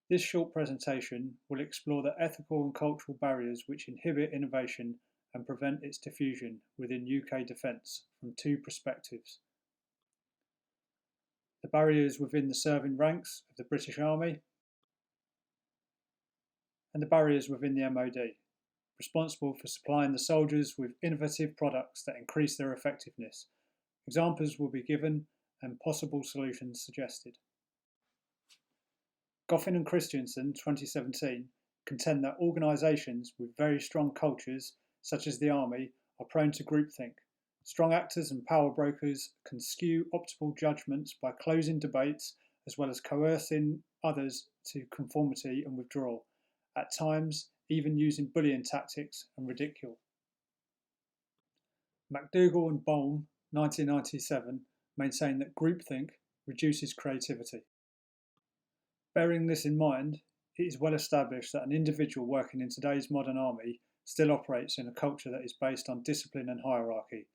This short presentation will explore the ethical and cultural barriers which inhibit innovation and prevent its diffusion within UK defence from two perspectives: the barriers within the serving ranks of the British Army and the barriers within the MOD, responsible for supplying the soldiers with innovative products that increase their effectiveness. Examples will be given and possible solutions suggested. Goffin and Christensen, 2017, contend that organisations with very strong cultures, such as the Army, are prone to groupthink. Strong actors and power brokers can skew optimal judgments by closing debates as well as coercing others to conformity and withdrawal, at times even using bullying tactics and ridicule. McDougall and Bohm, 1997, maintain that groupthink reduces creativity. Bearing this in mind, it is well established that an individual working in today's modern army still operates in a culture that is based on discipline and hierarchy.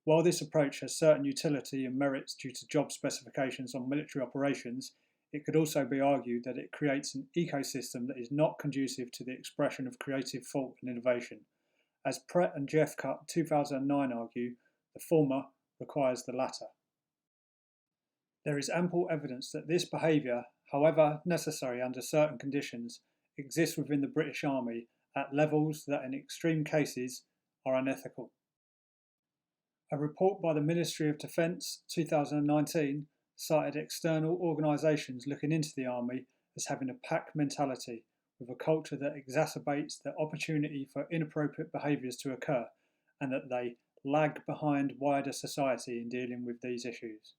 While this approach has certain utility and merits due to job specifications on military operations, it could also be argued that it creates an ecosystem that is not conducive to the expression of creative thought and innovation. As Pratt and Jeffcutt 2009 argue, the former requires the latter. There is ample evidence that this behaviour, however necessary under certain conditions, exists within the British Army at levels that in extreme cases are unethical. A report by the Ministry of Defence 2019 cited external organisations looking into the Army as having a pack mentality, with a culture that exacerbates the opportunity for inappropriate behaviours to occur, and that they lag behind wider society in dealing with these issues.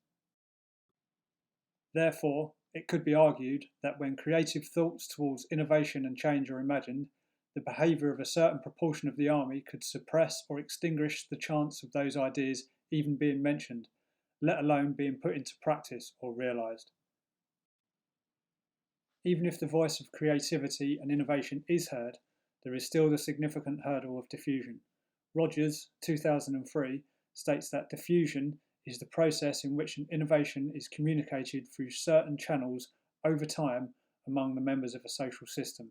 Therefore, it could be argued that when creative thoughts towards innovation and change are imagined, the behaviour of a certain proportion of the Army could suppress or extinguish the chance of those ideas even being mentioned, let alone being put into practice or realised. Even if the voice of creativity and innovation is heard, there is still the significant hurdle of diffusion. Rogers, 2003, states that diffusion is the process in which an innovation is communicated through certain channels over time among the members of a social system.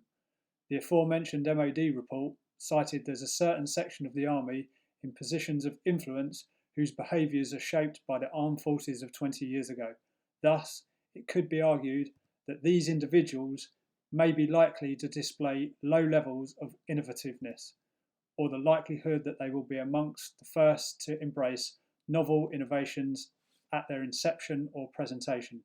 The aforementioned MOD report cited there's a certain section of the Army in positions of influence whose behaviours are shaped by the armed forces of 20 years ago. Thus, it could be argued that these individuals may be likely to display low levels of innovativeness, or the likelihood that they will be amongst the first to embrace novel innovations at their inception or presentation.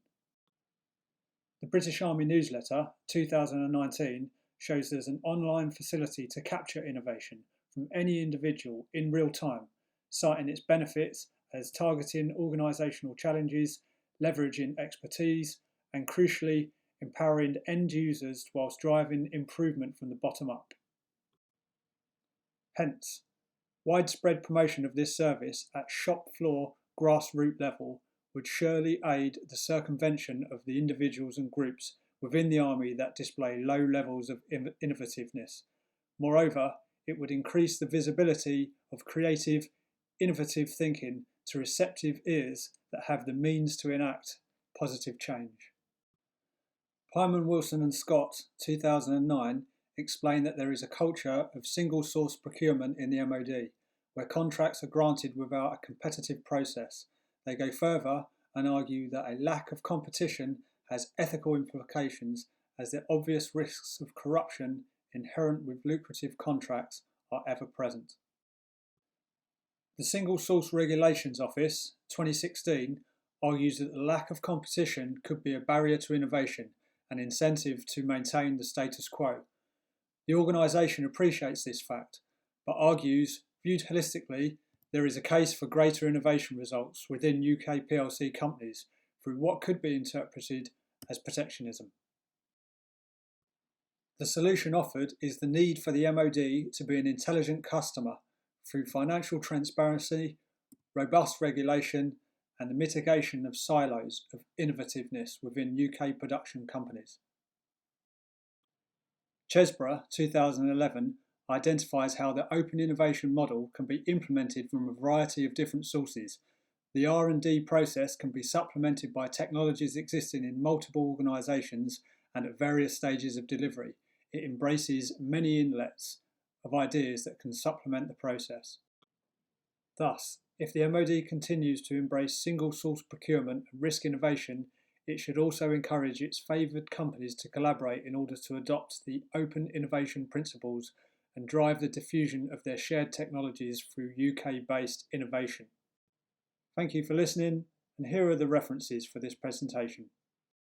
The British Army Newsletter 2019 shows there's an online facility to capture innovation from any individual in real time, citing its benefits as targeting organisational challenges, leveraging expertise, and crucially, empowering end users whilst driving improvement from the bottom up. Hence, widespread promotion of this service at shop floor grassroots level would surely aid the circumvention of the individuals and groups within the Army that display low levels of innovativeness. Moreover, it would increase the visibility of creative, innovative thinking to receptive ears that have the means to enact positive change. Pyman, Wilson and Scott, 2009, explain that there is a culture of single-source procurement in the MOD, where contracts are granted without a competitive process. They go further and argue that a lack of competition has ethical implications, as the obvious risks of corruption inherent with lucrative contracts are ever present. The Single Source Regulations Office, 2016, argues that the lack of competition could be a barrier to innovation, an incentive to maintain the status quo. The organisation appreciates this fact, but argues, viewed holistically, there is a case for greater innovation results within UK PLC companies through what could be interpreted as protectionism. The solution offered is the need for the MOD to be an intelligent customer through financial transparency, robust regulation, and the mitigation of silos of innovativeness within UK production companies. Chesborough, 2011, identifies how the open innovation model can be implemented from a variety of different sources. The R&D process can be supplemented by technologies existing in multiple organisations and at various stages of delivery, it embraces many inlets of ideas that can supplement the process. Thus, if the MOD continues to embrace single source procurement and risk innovation, it should also encourage its favoured companies to collaborate in order to adopt the open innovation principles and drive the diffusion of their shared technologies through UK-based innovation. Thank you for listening, and here are the references for this presentation.